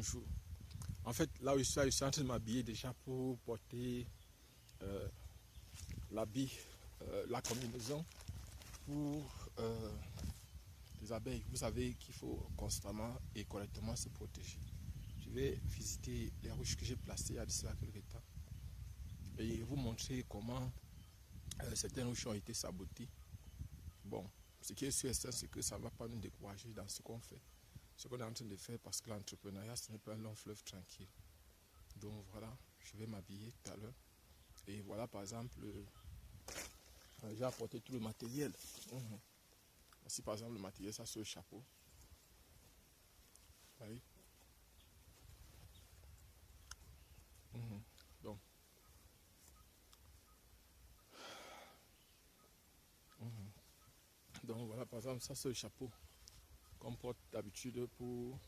bonjour. En fait, là où je suis en train de m'habiller déjà pour porter l'habit, la combinaison pour les abeilles. Vous savez qu'il faut constamment et correctement se protéger. Je vais visiter les ruches que j'ai placées il y a de cela quelques temps et vous montrer comment certaines ruches ont été sabotées. Bon, ce qui est sûr et certain, c'est que ça ne va pas nous décourager dans ce qu'on fait. Ce qu'on est en train de faire, parce que l'entrepreneuriat, ce n'est pas un long fleuve tranquille. Donc voilà, je vais m'habiller tout à l'heure. Et voilà, par exemple, j'ai apporté tout le matériel. Voici par exemple le matériel, ça c'est le chapeau. Oui. Donc, donc voilà, par exemple, ça c'est le chapeau qu'on porte d'habitude pour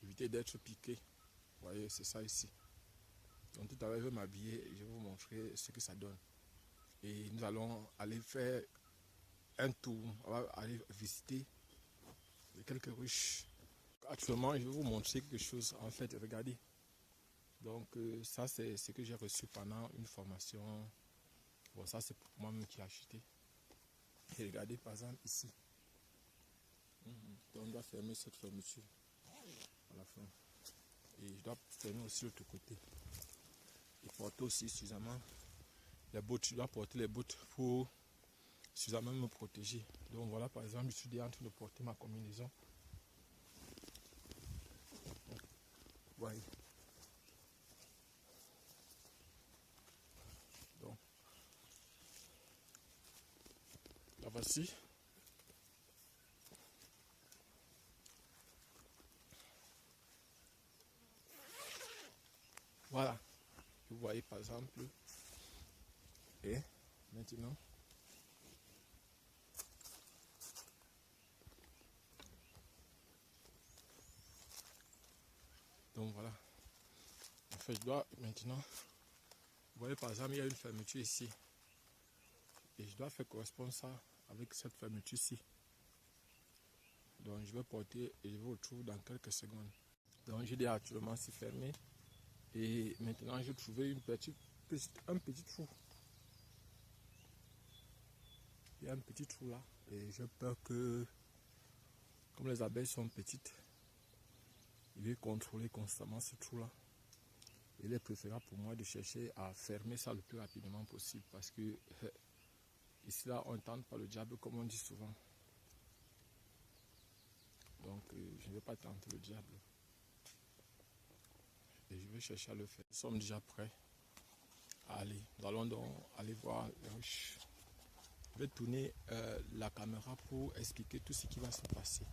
éviter d'être piqué. Vous voyez, c'est ça ici. Donc tout à l'heure, je vais m'habiller et je vais vous montrer ce que ça donne. Et nous allons aller faire un tour, on va aller visiter quelques ruches. Actuellement, je vais vous montrer quelque chose. En fait, regardez. Donc ça, c'est ce que j'ai reçu pendant une formation. Bon, ça, c'est pour moi-même qui ai acheté. Et regardez, par exemple, ici. Donc, on doit fermer cette fermeture à la fin. Et je dois fermer aussi l'autre côté. Et porter aussi suffisamment les bottes. Je dois porter les bottes pour suffisamment me protéger. Donc voilà, par exemple, je suis déjà en train de porter ma combinaison. Voyez. Donc, la voici. Voilà. Vous voyez par exemple. Et maintenant. Donc voilà. En fait, je dois maintenant. Vous voyez par exemple, il y a une fermeture ici. Et je dois faire correspondre ça avec cette fermeture-ci. Donc je vais porter et je vous retrouve dans quelques secondes. Donc j'ai déjà actuellement c'est fermé. Et maintenant j'ai trouvé un petit trou. Il y a un petit trou là. Et j'ai peur que, comme les abeilles sont petites, il va contrôler constamment ce trou là. Il est préférable pour moi de chercher à fermer ça le plus rapidement possible. Parce que ici là on ne tente pas le diable comme on dit souvent. Donc je ne vais pas tenter le diable. Et je vais chercher à le faire. Nous sommes déjà prêts à aller. Nous allons donc aller voir les ruches. Je vais tourner la caméra pour expliquer tout ce qui va se passer.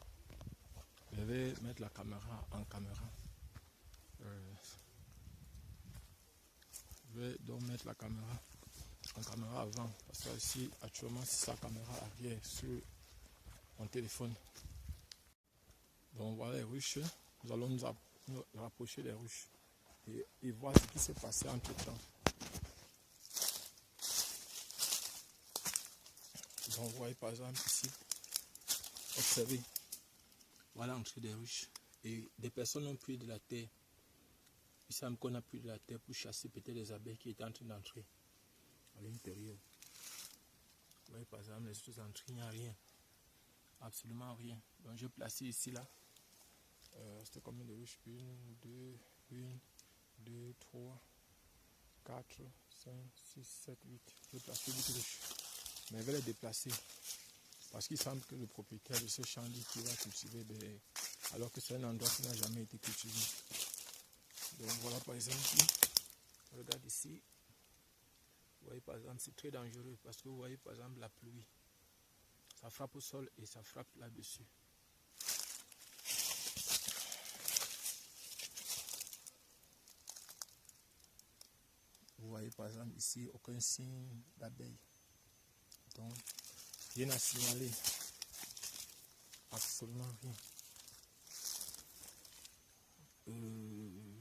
Je vais mettre la caméra en caméra. Je vais donc mettre la caméra en caméra avant. Parce que ici, actuellement, c'est sa caméra arrière sur mon téléphone. Donc voilà les ruches. Nous allons nous rapprocher des ruches et voir ce qui s'est passé entre temps. Donc vous voyez par exemple ici, observez, voilà l'entrée des ruches. Et des personnes ont pris de la terre. Il semble qu'on a pris de la terre pour chasser peut-être les abeilles qui étaient en train d'entrer à l'intérieur. Vous voyez par exemple les autres entrées, il n'y a rien. Absolument rien. Donc je vais placer ici là. C'était combien de ruches? 1, 2, 3, 4, 5, 6, 7, 8. Je vais placer 8 ruches. Mais je vais les déplacer. Parce qu'il semble que le propriétaire de ce champ dit qu'il va cultiver des... alors que c'est un endroit qui n'a jamais été cultivé. Donc voilà par exemple, regarde ici. Vous voyez par exemple, c'est très dangereux parce que vous voyez par exemple la pluie. Ça frappe au sol et ça frappe là-dessus. Vous voyez par exemple ici, aucun signe d'abeille. Donc, rien à signaler. Absolument rien.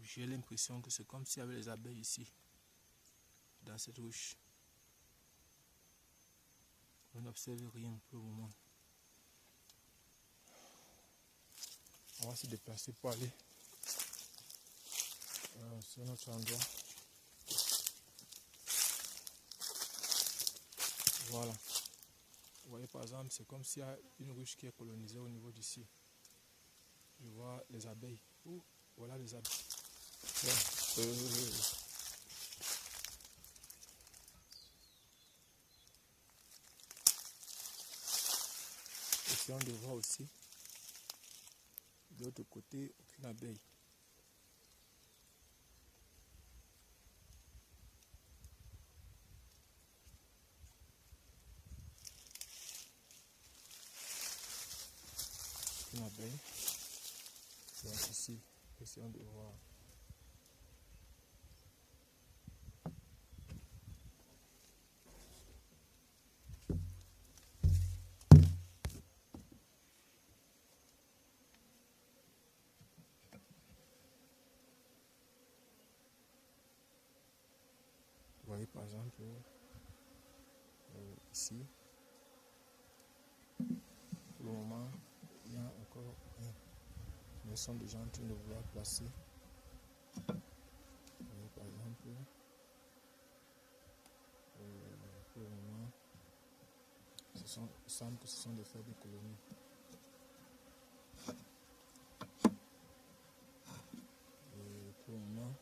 J'ai l'impression que c'est comme s'il y avait les abeilles ici, dans cette ruche. On n'observe rien pour le moment. On va se déplacer pour aller sur notre endroit. Voilà. Vous voyez par exemple, c'est comme s'il y a une ruche qui est colonisée au niveau d'ici. Je vois les abeilles. Oh, voilà les abeilles. Essayons de voir aussi. De l'autre côté, aucune abeille. Aucune abeille. Donc ici, essayons de voir. Vous voyez par exemple ici, pour le moment, il y a encore rien. Ils sont déjà en train de vouloir placer. Vous voyez par exemple, pour le moment, il semble que ce sont des faibles colonies. Et pour le moment,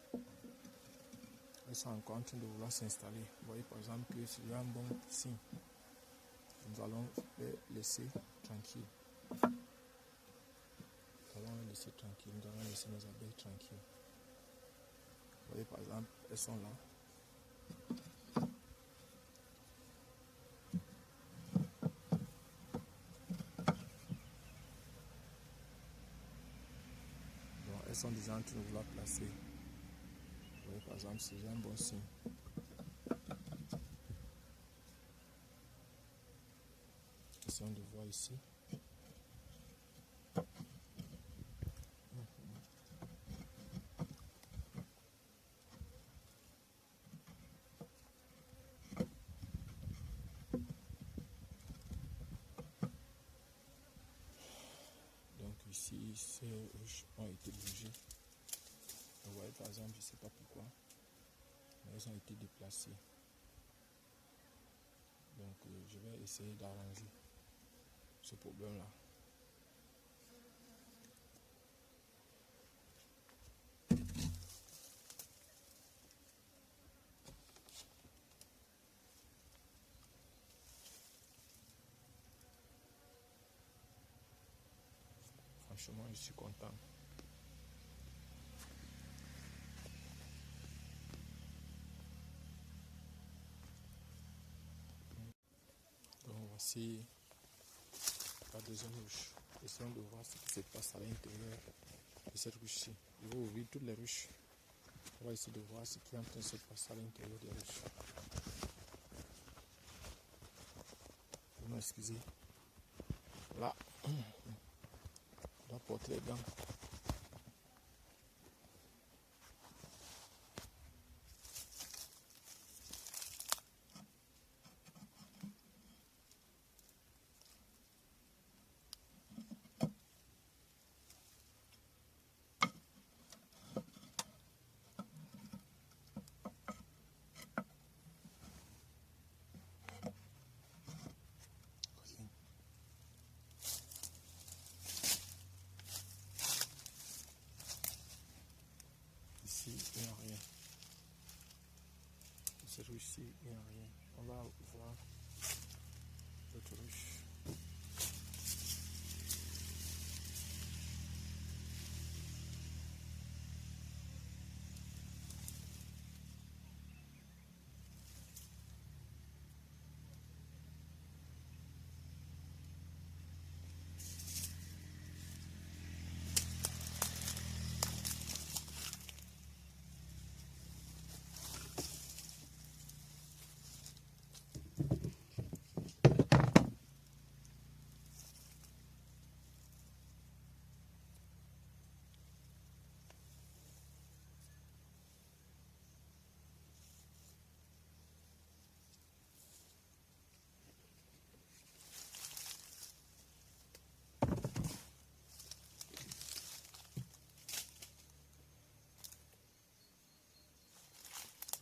elles sont encore en train de vouloir s'installer. Vous voyez par exemple que s'il y a un bon signe, nous allons les laisser tranquilles. Nous allons les laisser tranquilles. Nous allons laisser nos abeilles tranquilles. Vous voyez par exemple, elles sont là. Donc, elles sont déjà en train de vouloir placer. Vous voyez par exemple, c'est un bon signe. Essayons de voir ici. Donc ici, ces ruches ont été bougées. Vous voyez par exemple, je ne sais pas pourquoi, mais elles ont été déplacées. Donc je vais essayer d'arranger ce problème-là. Franchement, je suis content. Donc voici la deuxième ruche. Essayons de voir ce qui se passe à l'intérieur de cette ruche-ci. Je vais ouvrir toutes les ruches. On va essayer de voir ce qui est en train de se passer à l'intérieur des ruches. Vous m'excusez. Là, on doit porter les gants. Ici, il n'y a rien. Cette ruche-ci, il n'y a rien. On va voir l'autre ruche.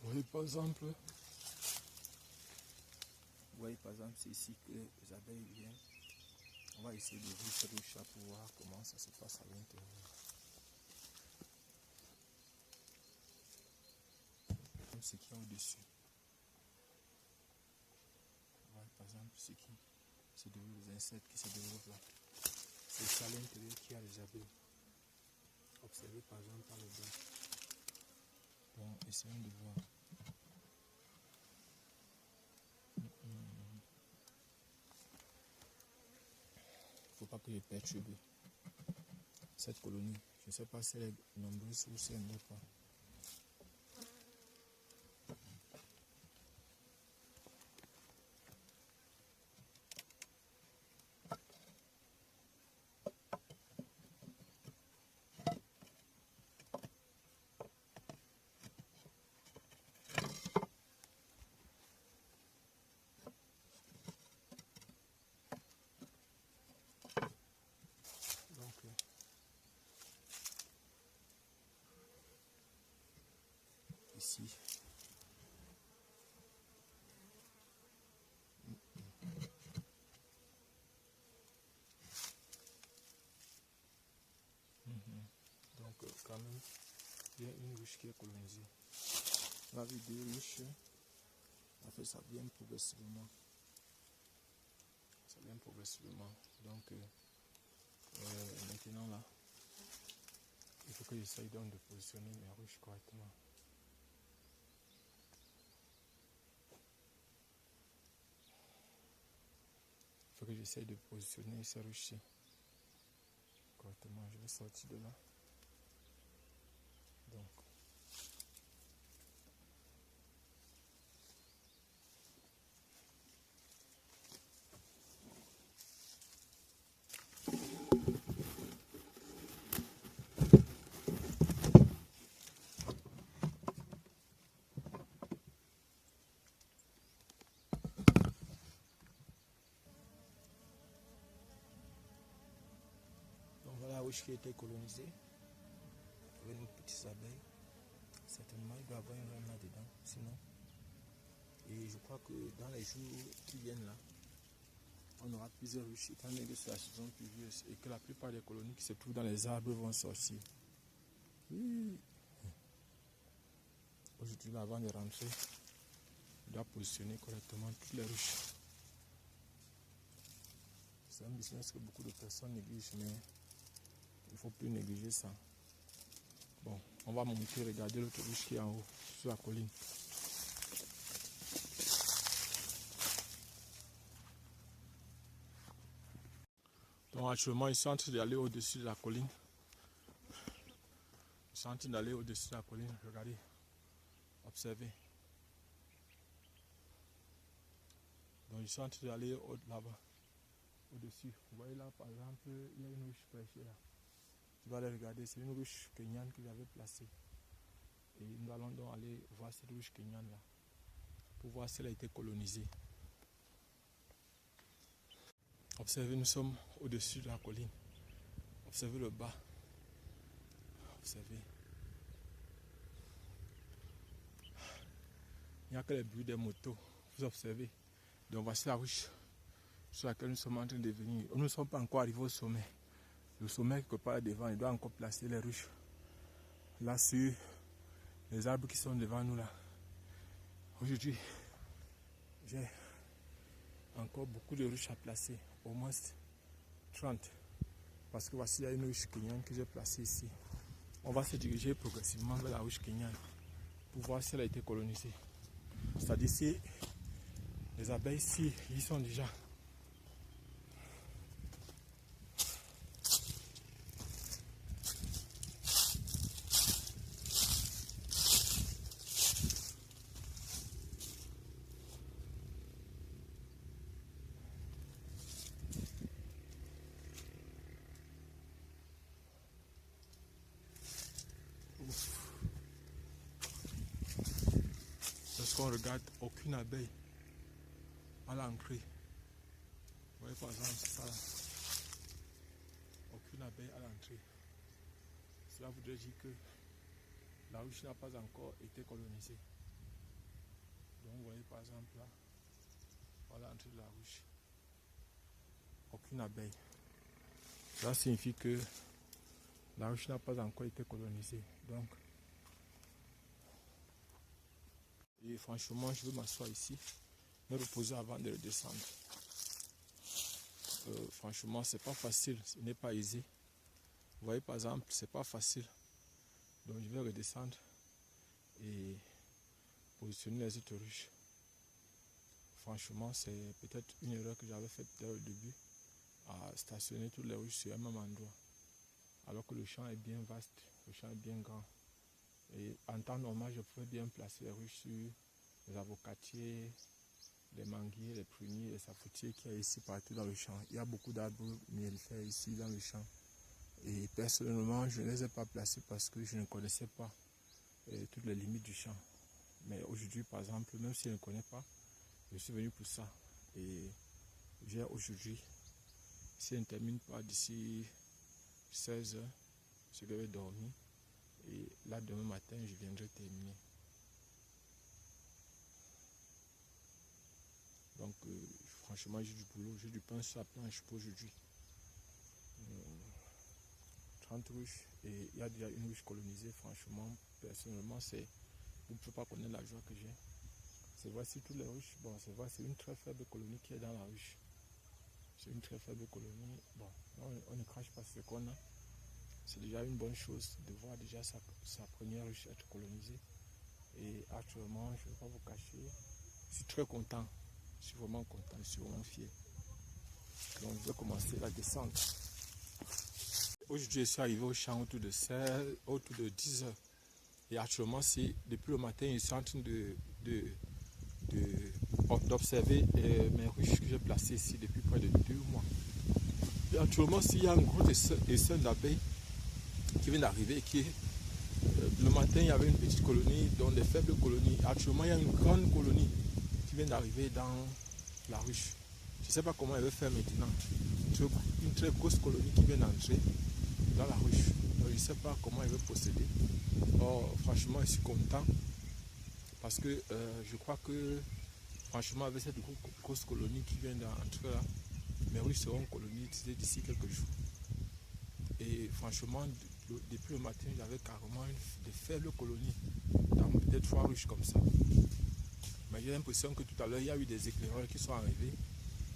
voyez par exemple, c'est ici que les abeilles viennent. On va essayer d'ouvrir cette ruche pour voir comment ça se passe à l'intérieur. Comme ce qu'il y a au-dessus. Voyez par exemple ce qui se développe, les insectes qui se développent là. C'est ici à l'intérieur qu'il y a les abeilles. Observez par exemple par le bas. Donc essayons de voir. Il ne faut pas que je perturbe cette colonie. Je ne sais pas si elle est nombreuse ou si elle n'est pas. Donc, ici, donc quand même, il y a une ruche qui est colonisée. La vie des ruches, en fait, ça vient progressivement. Ça vient progressivement. Donc, maintenant là, il faut que j'essaye donc de positionner mes ruches correctement. Il faut que j'essaye de positionner ces ruches correctement. Je vais sortir de là. Donc, voilà la ruche qui a été colonisée avec nos petites abeilles. Certainement, il doit y avoir une reine là-dedans, sinon. Et je crois que dans les jours qui viennent là, on aura plusieurs ruches, étant donné que c'est la saison pluvieuse et que la plupart des colonies qui se trouvent dans les arbres vont sortir. Oui. Aujourd'hui, là, avant de rentrer, je dois positionner correctement toutes les ruches. C'est un business que beaucoup de personnes négligent, mais il ne faut plus négliger ça. Bon, on va monter, regarder l'autre ruche qui est en haut, sur la colline. Donc actuellement, ils sont en train d'aller au-dessus de la colline. Ils sont en train d'aller au-dessus de la colline. Regardez, observez. Donc ils sont en train d'aller là-bas, au-dessus. Vous voyez là, par exemple, il y a une ruche prêchée là. Tu dois aller regarder, c'est une ruche kenyane que j'avais placée. Et nous allons donc aller voir cette ruche kenyane là, pour voir si elle a été colonisée. Observez, nous sommes au-dessus de la colline. Observez le bas. Observez. Il n'y a que les bruits des motos. Vous observez. Donc voici la ruche sur laquelle nous sommes en train de venir. Nous ne sommes pas encore arrivés au sommet. Le sommet quelque part devant, il doit encore placer les ruches. Là sur les arbres qui sont devant nous là. Aujourd'hui, j'ai encore beaucoup de ruches à placer. Au moins 30. Parce que voici, il y a une ruche kenyane que j'ai placée ici. On va se diriger progressivement vers la ruche kenyane pour voir si elle a été colonisée. C'est-à-dire si les abeilles ici, ils sont déjà. Lorsqu'on regarde, aucune abeille à l'entrée. Vous voyez par exemple, c'est ça là. Aucune abeille à l'entrée. Cela voudrait dire que la ruche n'a pas encore été colonisée. Donc vous voyez par exemple là, voilà l'entrée de la ruche. Aucune abeille. Cela signifie que la ruche n'a pas encore été colonisée. Donc, et franchement, je vais m'asseoir ici, me reposer avant de redescendre. Franchement, c'est pas facile, ce n'est pas aisé. Vous voyez par exemple, c'est pas facile. Donc je vais redescendre et positionner les autres ruches. Franchement, c'est peut-être une erreur que j'avais faite dès le début, à stationner toutes les ruches sur un même endroit. Alors que le champ est bien vaste, le champ est bien grand. Et en temps normal, je pouvais bien placer les ruches sur les avocatiers, les manguiers, les pruniers, les safoutiers qu'il y a ici partout dans le champ. Il y a beaucoup d'arbres mellifères ici dans le champ. Et personnellement, je ne les ai pas placés parce que je ne connaissais pas toutes les limites du champ. Mais aujourd'hui, par exemple, même si je ne connais pas, je suis venu pour ça. Et j'ai aujourd'hui, si je ne termine pas d'ici 16 h, je vais dormir. Et là, demain matin, je viendrai terminer. Donc, franchement, j'ai du boulot, j'ai du pain sur la planche pour aujourd'hui. 30 ruches, et il y a déjà une ruche colonisée. Franchement, personnellement, vous ne pouvez pas connaître la joie que j'ai. C'est voici toutes les ruches. Bon, c'est vrai, c'est une très faible colonie qui est dans la ruche. C'est une très faible colonie. Bon, on ne crache pas ce qu'on a. C'est déjà une bonne chose de voir déjà sa première ruche être colonisée. Et actuellement, je ne vais pas vous cacher, je suis très content. Je suis vraiment content, je suis vraiment fier. Donc, je vais commencer la descente. Aujourd'hui, je suis arrivé au champ autour de 10 h. Et actuellement, depuis le matin, je suis en train d'observer mes ruches que j'ai placées ici depuis près de 2 mois. Et actuellement, s'il y a un gros essaim d'abeilles qui vient d'arriver, le matin, il y avait une petite colonie, donc des faibles colonies. Actuellement, il y a une grande colonie qui vient d'arriver dans la ruche. Je ne sais pas comment elle va faire maintenant. Une très grosse colonie qui vient d'entrer dans la ruche. Donc, je ne sais pas comment elle va procéder. Oh, franchement, je suis content parce que je crois que, franchement, avec cette grosse colonie qui vient d'entrer là, mes ruches seront colonisées d'ici quelques jours. Et franchement, depuis le matin, j'avais carrément des faibles colonies dans peut-être 3 ruches comme ça. Mais j'ai l'impression que tout à l'heure, il y a eu des éclaireurs qui sont arrivés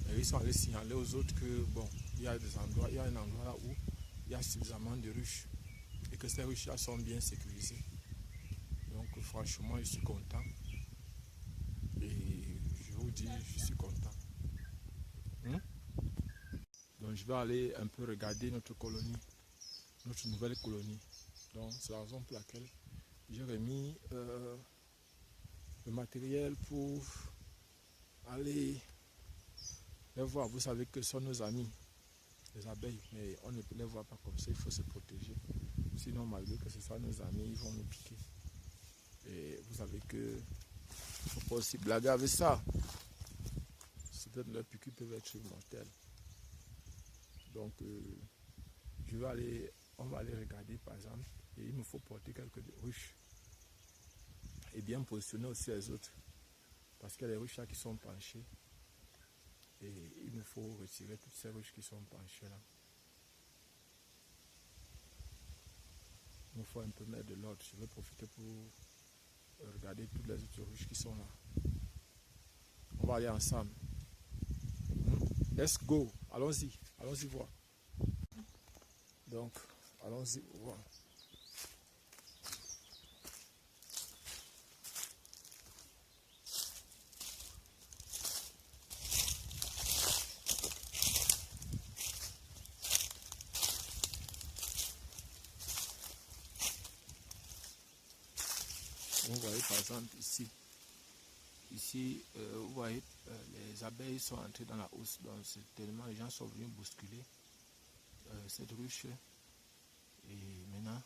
et ils sont allés signaler aux autres que, bon, il y a un endroit là où il y a suffisamment de ruches et que ces ruches-là sont bien sécurisées. Donc franchement, je suis content et je vous dis, je suis content. Donc je vais aller un peu regarder notre colonie, notre nouvelle colonie. Donc c'est la raison pour laquelle j'ai remis le matériel pour aller les voir. Vous savez que ce sont nos amis, les abeilles, mais on ne peut les voir pas comme ça, il faut se protéger. Sinon, malgré que ce soit nos amis, ils vont nous piquer. Et vous savez que il ne faut pas aussi blaguer avec ça. Certaines leurs piqûres peuvent être mortelles. Donc, on va aller regarder par exemple, et il me faut porter quelques ruches et bien positionner aussi les autres, parce qu'il y a les ruches là qui sont penchées et il me faut retirer toutes ces ruches qui sont penchées là. Il me faut un peu mettre de l'ordre. Je vais profiter pour regarder toutes les autres ruches qui sont là. On va aller ensemble. Let's go, allons-y voir. Donc, allons-y voir. Vous voyez par exemple ici, vous voyez les abeilles sont entrées dans la housse, donc c'est tellement les gens sont venus bousculer cette ruche et maintenant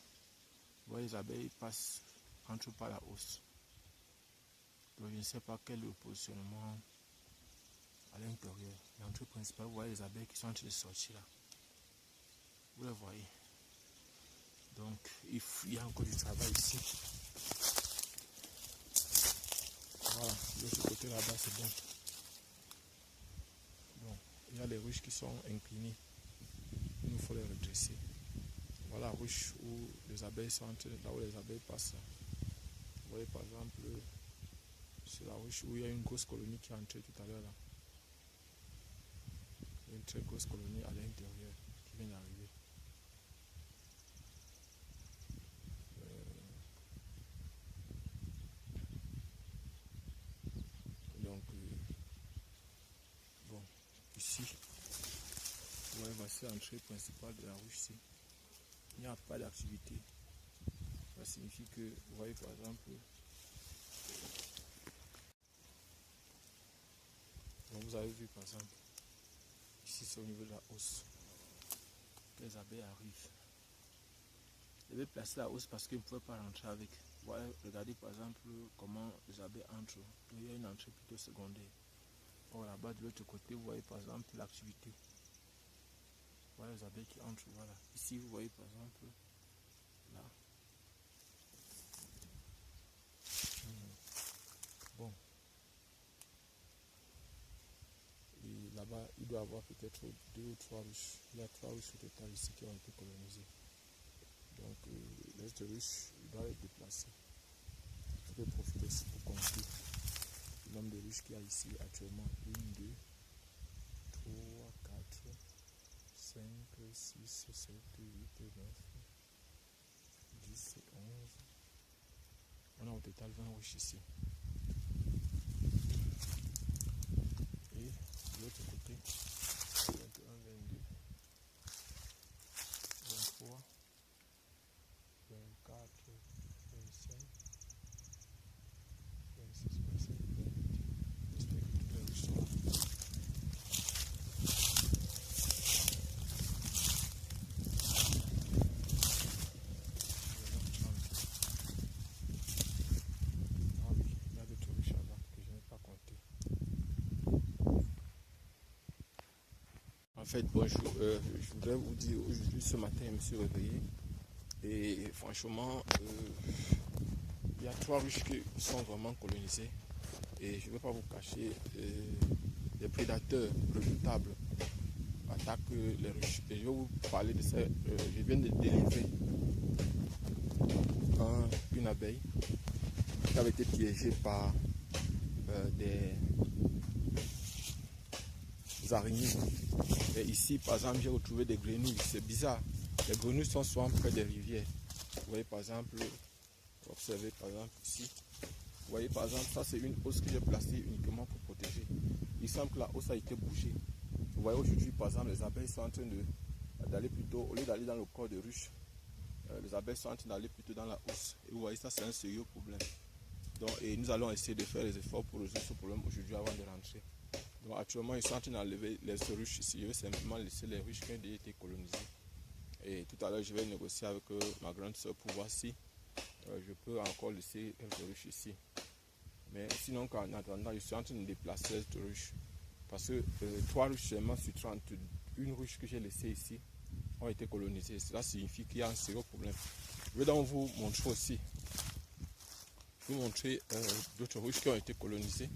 vous voyez les abeilles entrent par la housse. Donc je ne sais pas quel est le positionnement à l'intérieur. L'entrée principale, vous voyez les abeilles qui sont en train de sortir là. Vous les voyez. Donc il y a encore du travail ici. Voilà, de ce côté là-bas c'est bon. Bon, il y a les ruches qui sont inclinées. Il nous faut les redresser. Voilà la ruche où les abeilles sont entrées, là où les abeilles passent. Vous voyez par exemple, c'est la ruche où il y a une grosse colonie qui est entrée tout à l'heure là. Il y a une très grosse colonie à l'intérieur qui vient d'arriver. Donc, bon, ici, vous voyez, voici l'entrée principale de la ruche ici. Il n'y a pas d'activité. Ça signifie que, vous voyez par exemple, donc vous avez vu par exemple, ici c'est au niveau de la hausse. Les abeilles arrivent. Je vais placer la hausse parce qu'ils ne pouvaient pas rentrer avec. Voilà, regardez par exemple comment les abeilles entrent. Il y a une entrée plutôt secondaire. Or là-bas de l'autre côté, vous voyez par exemple l'activité. Voilà les abeilles qui entrent. Voilà. Ici, vous voyez par exemple là. Bon. Et là-bas, il doit y avoir peut-être 2 ou 3 ruches. Il y a 3 ruches au total ici qui ont été colonisées. Donc, les ruches, il doit être déplacé. Je vais profiter aussi pour compter le nombre de ruches qu'il y a ici actuellement. 1, 2, 3, 4, 5, 6, 7, 8, 9, 10, 11. On a au total 20 ruches ici. Et de l'autre côté, 21, 22, 23, 24, 25, 26, 27, 28. J'espère que toutes les ruches sont là. Ah oui, il y a d'autres ruches là que je n'ai pas compté. En fait, bonjour, je voudrais vous dire, aujourd'hui, ce matin, je me suis réveillé et franchement, il y a 3 ruches qui sont vraiment colonisées et je ne vais pas vous cacher, les prédateurs redoutables attaquent les ruches. Et je vais vous parler de ça, je viens de délivrer une abeille qui avait été piégée par des araignées. Et ici, par exemple, j'ai retrouvé des grenouilles. C'est bizarre. Les grenouilles sont souvent près des rivières. Vous voyez, par exemple, observez par exemple ici. Vous voyez, par exemple, ça c'est une hausse que j'ai placée uniquement pour protéger. Il semble que la hausse a été bouchée. Vous voyez, aujourd'hui, par exemple, les abeilles sont en train d'aller plutôt, au lieu d'aller dans le corps de ruche, les abeilles sont en train d'aller plutôt dans la hausse. Et vous voyez, ça c'est un sérieux problème. Donc, et nous allons essayer de faire les efforts pour résoudre ce problème aujourd'hui avant de rentrer. Donc actuellement, ils sont en train d'enlever les ruches ici. Je vais simplement laisser les ruches qui ont déjà été colonisées. Et tout à l'heure, je vais négocier avec ma grande soeur pour voir si je peux encore laisser quelques ruches ici. Mais sinon, en attendant, je suis en train de déplacer les ruches. Parce que 3 ruches seulement sur 31 ruches que j'ai laissées ici ont été colonisées. Cela signifie qu'il y a un sérieux problème. Je vais donc vous montrer aussi. Je vais vous montrer d'autres ruches qui ont été colonisées.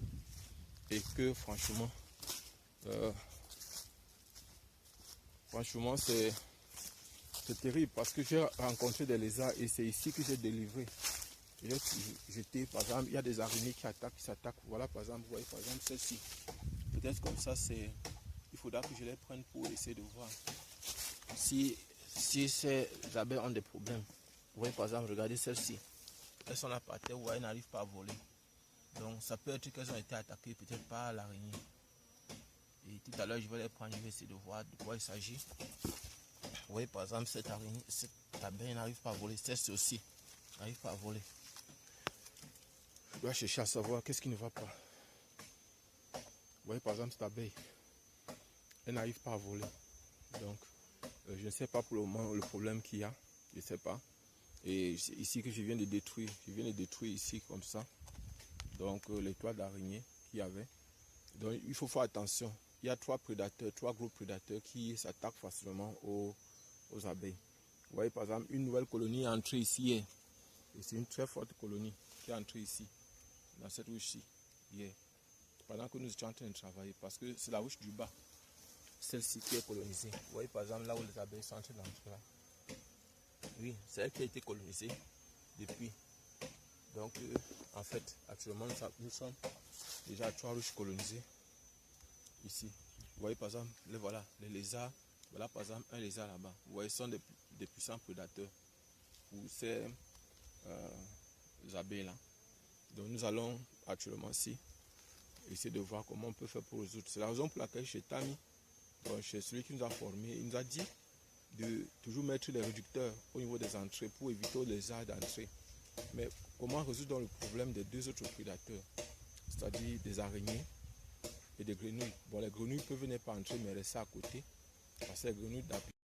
Et que franchement, c'est terrible parce que j'ai rencontré des lézards et c'est ici que j'ai délivré. J'ai jeté, par exemple, il y a des araignées qui s'attaquent. Voilà, par exemple, vous voyez, par exemple, celle-ci. Peut-être comme ça, il faudra que je les prenne pour essayer de voir si ces abeilles ont des problèmes. Vous voyez, par exemple, regardez celle-ci. Elles sont là par terre, vous voyez, elles n'arrivent pas à voler. Donc, ça peut être qu'elles ont été attaquées peut-être par l'araignée. Et tout à l'heure, je vais les prendre, je vais essayer de voir de quoi il s'agit. Vous voyez, par exemple, cette abeille n'arrive pas à voler. Celle-ci aussi n'arrive pas à voler. Je dois chercher à savoir qu'est-ce qui ne va pas. Vous voyez, par exemple, cette abeille, elle n'arrive pas à voler. Donc, je ne sais pas pour le moment le problème qu'il y a. Je ne sais pas. Et c'est ici que je viens de détruire. Je viens de détruire ici comme ça. Donc, les toiles d'araignée qu'il y avait. Donc, il faut faire attention. Il y a 3 gros prédateurs qui s'attaquent facilement aux abeilles. Vous voyez, par exemple, une nouvelle colonie est entrée ici hier. Et c'est une très forte colonie qui est entrée ici, dans cette ruche-ci. hier, pendant que nous étions en train de travailler, parce que c'est la ruche du bas, celle-ci qui est colonisée. Vous voyez par exemple là où les abeilles sont en train d'entrer là. Oui, c'est elle qui a été colonisée depuis. Donc en fait, actuellement nous sommes déjà à 3 ruches colonisées ici. Vous voyez par exemple, voilà, les lézards. Voilà par exemple un lézard là-bas. Vous voyez, ce sont des puissants prédateurs pour ces abeilles là. Donc nous allons actuellement ici essayer de voir comment on peut faire pour résoudre. C'est la raison pour laquelle chez Tami, donc chez celui qui nous a formés, il nous a dit de toujours mettre les réducteurs au niveau des entrées pour éviter aux lézards d'entrer. Mais comment résoudre le problème des 2 autres prédateurs, c'est-à-dire des araignées et des grenouilles? Bon, les grenouilles peuvent venir pas entrer mais rester à côté, parce que les grenouilles